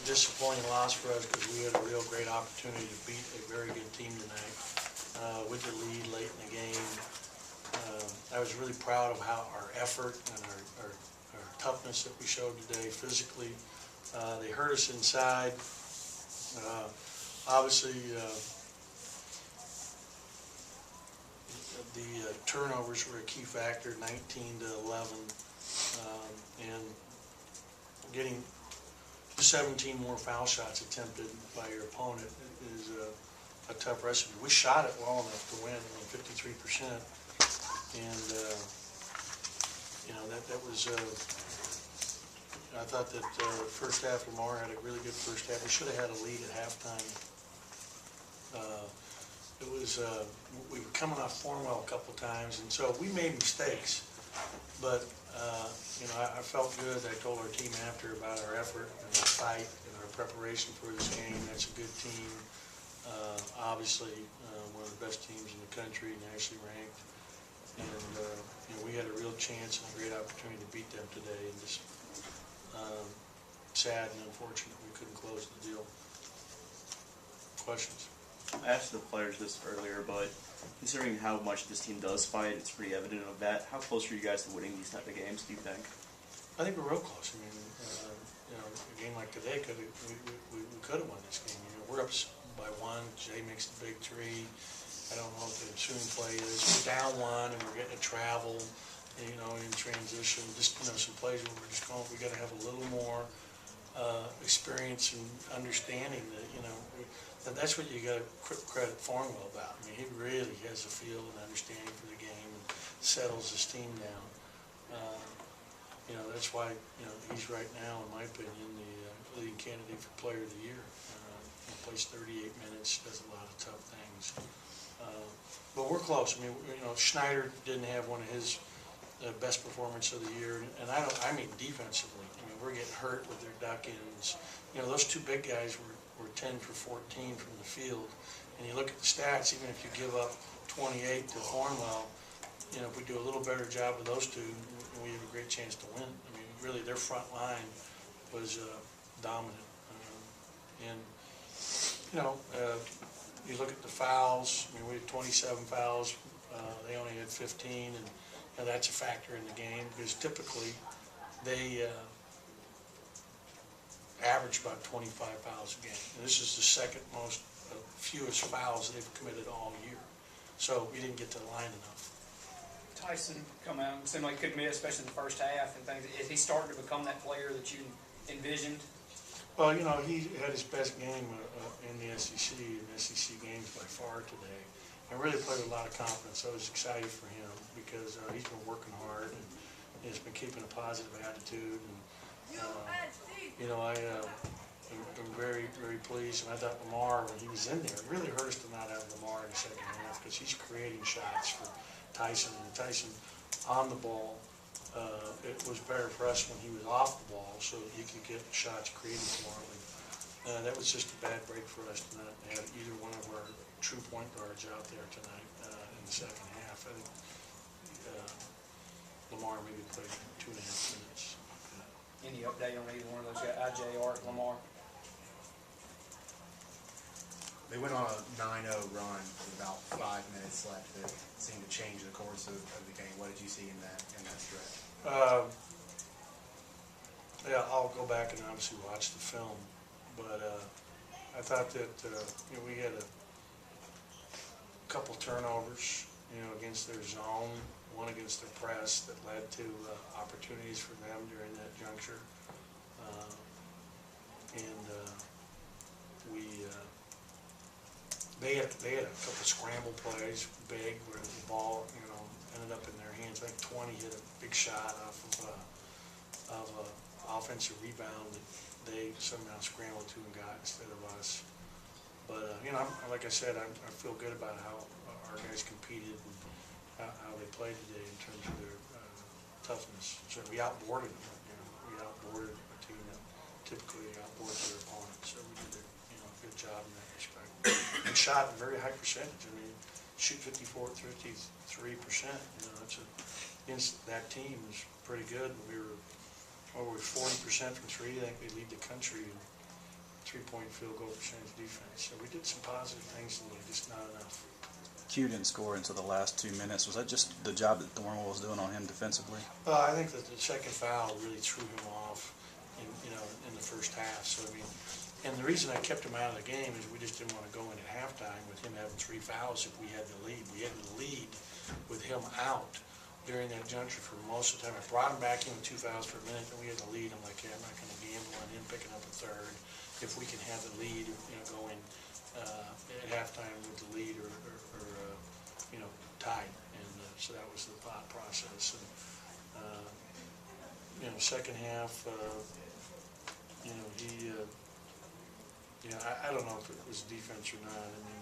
disappointing loss for us because we had a real great opportunity to beat a very good team tonight with the lead late in the game. I was really proud of how our effort and our toughness that we showed today physically. They hurt us inside. Obviously, the turnovers were a key factor, 19 to 11, and getting 17 more foul shots attempted by your opponent is a tough recipe. We shot it well enough to win, 53%, and that was. I thought that first half Lamar had a really good first half. We should have had a lead at halftime. It was we were coming off Cornwell a couple times, and so we made mistakes. But I felt good. I told our team after about our effort and our fight and our preparation for this game. That's a good team. Obviously, one of the best teams in the country, nationally ranked, and we had a real chance and a great opportunity to beat them today. And just sad and unfortunate we couldn't close the deal. Questions? I asked the players this earlier, but considering how much this team does fight, it's pretty evident of that. How close are you guys to winning these type of games, do you think? I think we're real close. I mean, a game like today, we could have won this game. We're up by one. Jay makes the big three. I don't know what the ensuing play is. We're down one, and we're getting to travel, in transition. Just, some plays where we're just going, we got to have a little more experience and understanding that, and that's what you got to credit Farnwell about. I mean, he really has a feel and understanding for the game and settles his team down. That's why, he's right now, in my opinion, the leading candidate for Player of the Year. He plays 38 minutes, does a lot of tough things. But we're close. I mean, Schneider didn't have one of his best performance of the year, and I mean defensively. I mean, we're getting hurt with their duck-ins. Those two big guys were 10 for 14 from the field, and you look at the stats, even if you give up 28 to Cornwell, if we do a little better job with those two, we have a great chance to win. I mean, really, their front line was dominant. You look at the fouls. I mean, we had 27 fouls. They only had 15, and that's a factor in the game because typically they average about 25 fouls a game. And this is the second most, fewest fouls they've committed all year. So we didn't get to the line enough. Tyson come out and seemed like he could miss, especially in the first half and things. Is he starting to become that player that you envisioned? Well, he had his best game in the SEC, games by far today. And really played with a lot of confidence. I was excited for him because he's been working hard and has been keeping a positive attitude. And, I'm very, very pleased. And I thought Lamar, when he was in there, it really hurt us to not have Lamar in the second half because he's creating shots for Tyson. And Tyson on the ball, it was better for us when he was off the ball so he could get shots created for him. And that was just a bad break for us to not have either one of our true point guards out there tonight in the second half. I think Lamar maybe played 2.5 minutes. Any update on either one of those guys, IJ or Lamar? They went on a 9-0 run with about 5 minutes left that seemed to change the course of the game. What did you see in that stretch? I'll go back and obviously watch the film, but I thought that we had a couple turnovers, against their zone, one against their press that led to opportunities for them during that juncture, They had a couple scramble plays, big, where the ball, ended up in their hands. I think 20 hit a big shot off of a offensive rebound that they somehow scrambled to and got instead of us. But like I said, I feel good about how our guys competed and how they played today in terms of their toughness. So we outboarded them. We outboarded a team that typically outboards their opponents. So we did a good job in that respect. And shot a very high percentage. I mean, shoot 53%. That's against that team is pretty good. We were over 40% from three. I think we lead the country. three-point field goal percentage defense. So we did some positive things, and just not enough. Q didn't score until the last 2 minutes. Was that just the job that Thornwell was doing on him defensively? I think that the second foul really threw him off in the first half. So, I mean, and the reason I kept him out of the game is we just didn't want to go in at halftime with him having 3 fouls if we had the lead. We had the lead with him out during that juncture for most of the time. I brought him back in with 2 fouls for a minute, and we had the lead. I'm like, yeah, I'm not going to gamble on him picking up a third if we can have the lead, going at halftime with the lead or tied. And so that was the thought process. And second half, I don't know if it was defense or not. I mean,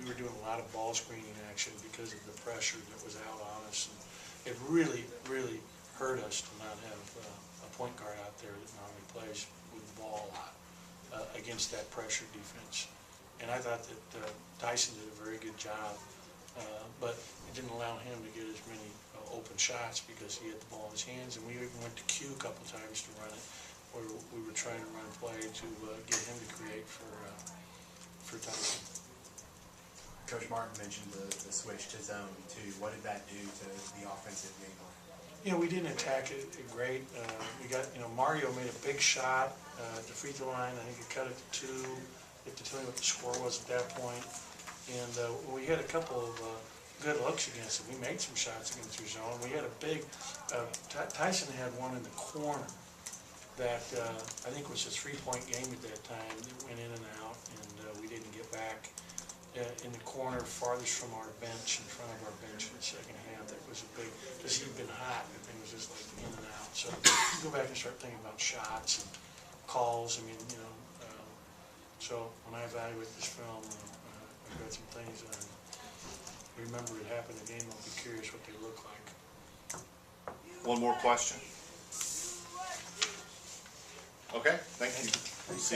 we were doing a lot of ball screening action because of the pressure that was out on us. And it really, really hurt us to not have a point guard out there that normally plays with the ball a lot against that pressure defense. And I thought that Tyson did a very good job, but it didn't allow him to get as many open shots because he had the ball in his hands. And we even went to Q a couple times to run it, where we were trying to run a play to get him to create for Tyson. Coach Martin mentioned the switch to zone too. What did that do to the offensive game plan? We didn't attack it great. We got, Mario made a big shot at the free throw line. I think he cut it to 2. You have to tell me what the score was at that point. And we had a couple of good looks against it. We made some shots against their zone. We had a big, Tyson had one in the corner that I think was a 3-point game at that time. It went in and out, and we didn't get back in the corner farthest from our bench, in front of our bench in the second half. That was a big, because he'd been hot, and it was just like in and out. So you go back and start thinking about shots and calls. I mean, so when I evaluate this film, I've got some things that I remember it happened in the game. I'll be curious what they look like. One more question. Okay, thank you.